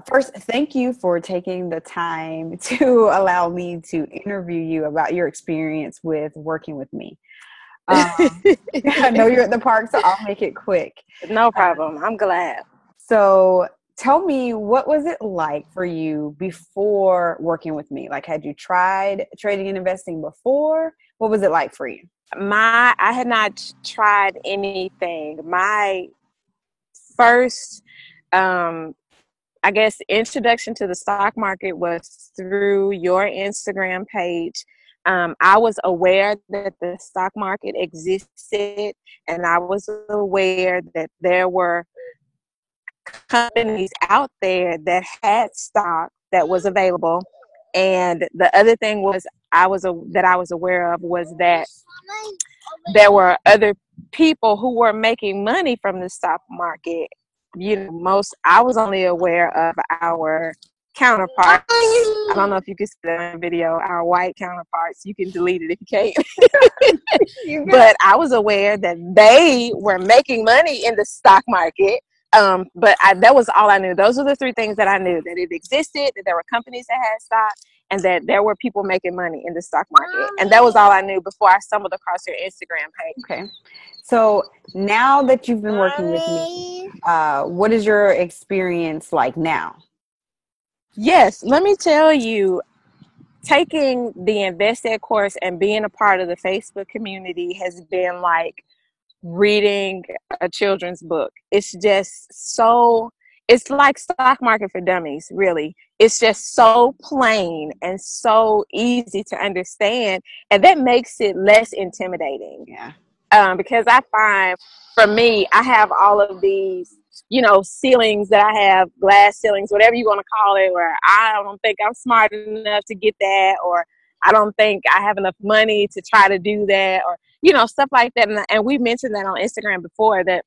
First, thank you for taking the time to allow me to interview you about your experience with working with me. I know you're at the park, so I'll make it quick. No Uh, problem. I'm glad. so, tell me, what was it like for you before working with me? Like, had you tried trading and investing before? What was it like for you? I had not tried anything. My first, um, I guess, introduction to the stock market was through your Instagram page. I was aware that the stock market existed, and I was aware that there were companies out there that had stock that was available. And the other thing was that I was aware of was that there were other people who were making money from the stock market. I was only aware of our counterparts. I don't know if you can see that in the video, our white counterparts. You can delete it if you can't. But I was aware that they were making money in the stock market. That was all I knew. Those are the three things that I knew: that it existed, that there were companies that had stock, and that there were people making money in the stock market. And that was all I knew before I stumbled across your Instagram page. Okay. So now that you've been working with me, what is your experience like now? Yes, let me tell you, taking the Invested course and being a part of the Facebook community has been like reading a children's book. It's just so, it's like stock market for dummies, really. It's just so plain and so easy to understand, and that makes it less intimidating. Yeah. Because I find, for me, I have all of these, ceilings that I have, glass ceilings, whatever you want to call it, where I don't think I'm smart enough to get that, or I don't think I have enough money to try to do that, or, stuff like that. And we mentioned that on Instagram before, that,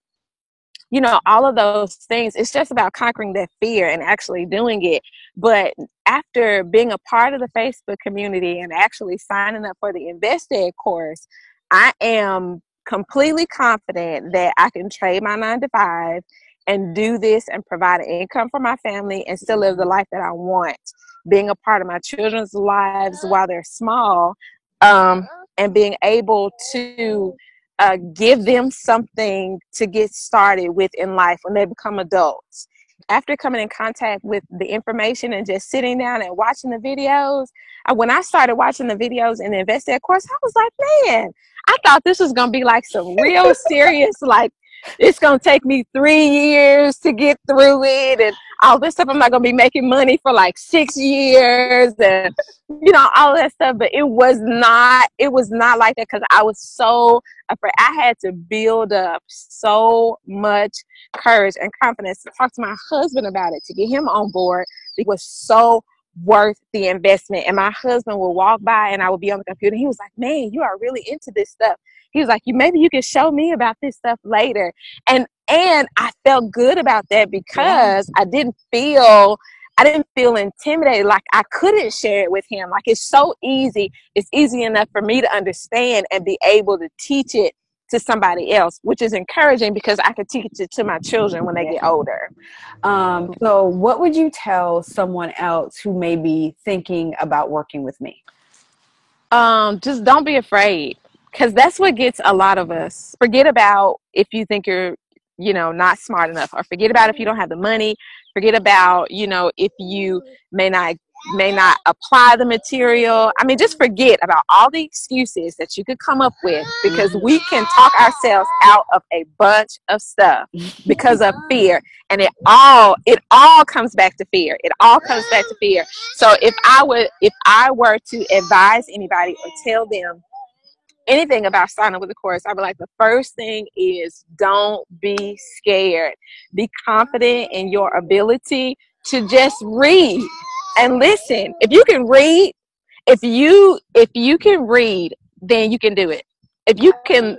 all of those things, it's just about conquering that fear and actually doing it. But after being a part of the Facebook community and actually signing up for the Invested course, I am completely confident that I can trade my 9 to 5 and do this and provide an income for my family and still live the life that I want, being a part of my children's lives while they're small, and being able to give them something to get started with in life when they become adults. After coming in contact with the information and just sitting down and watching the videos, when I started watching the videos in the Invested course, I was like, man, I thought this was going to be like some real serious, like, it's going to take me 3 years to get through it and all this stuff. I'm not going to be making money for like 6 years and, all that stuff. But it was not like that, because I was so afraid. I had to build up so much courage and confidence to talk to my husband about it, to get him on board. It was so worth the investment. And my husband would walk by and I would be on the computer. He was like, man, you are really into this stuff. He was like, maybe you can show me about this stuff later. And I felt good about that, because I didn't feel intimidated. Like I couldn't share it with him. Like it's so easy. It's easy enough for me to understand and be able to teach it to somebody else, which is encouraging, because I could teach it to my children when they get older. So what would you tell someone else who may be thinking about working with me? Just don't be afraid, because that's what gets a lot of us. Forget about if you think you're, not smart enough, or forget about if you don't have the money. Forget about, if you may not apply the material. I mean, just forget about all the excuses that you could come up with, because we can talk ourselves out of a bunch of stuff because of fear. And it all comes back to fear. It all comes back to fear. So if I were to advise anybody or tell them anything about signing up with the course, I'd be like, the first thing is, don't be scared. Be confident in your ability to just read and listen. If you can read, if you can read, then you can do it. If you can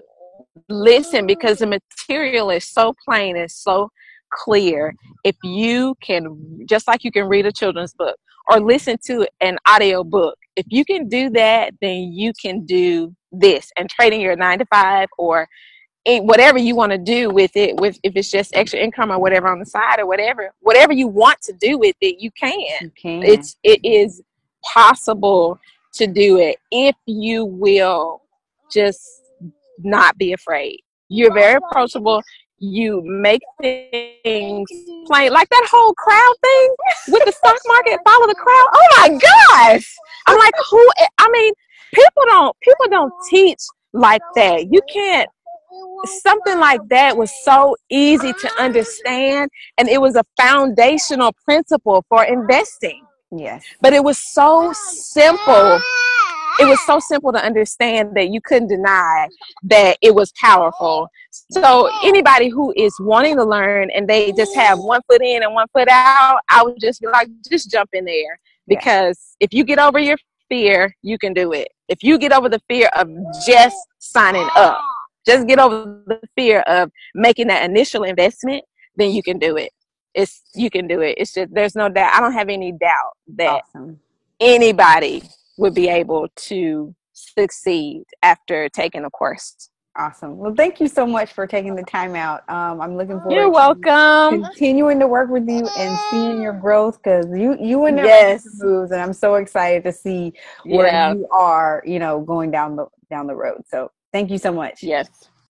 listen, because the material is so plain and so clear. If you can, just like you can read a children's book or listen to an audio book, if you can do that, then you can do this. And trading your 9 to 5 or whatever you want to do with it, with if it's just extra income or whatever on the side or whatever you want to do with it, you can. You can. It is possible to do it if you will just not be afraid. You're very approachable. You make things plain, like that whole crowd thing with the stock market. Follow the crowd. Oh my gosh! I'm like, who? I mean, people don't teach like that. You can't. Something like that was so easy to understand, and it was a foundational principle for investing. Yes. But it was so simple. It was so simple to understand that you couldn't deny that it was powerful. So anybody who is wanting to learn and they just have one foot in and one foot out, I would just be like, just jump in there. Because if you get over your fear, you can do it. If you get over the fear of just signing up, just get over the fear of making that initial investment, then you can do it. You can do it. It's just, there's no doubt. I don't have any doubt that anybody would be able to succeed after taking a course. Awesome. Well, thank you so much for taking the time out. I'm looking forward. You're welcome. Continuing to work with you and seeing your growth, because you and yes. moves, and I'm so excited to see where you are, going down the road. So thank you so much. Yes.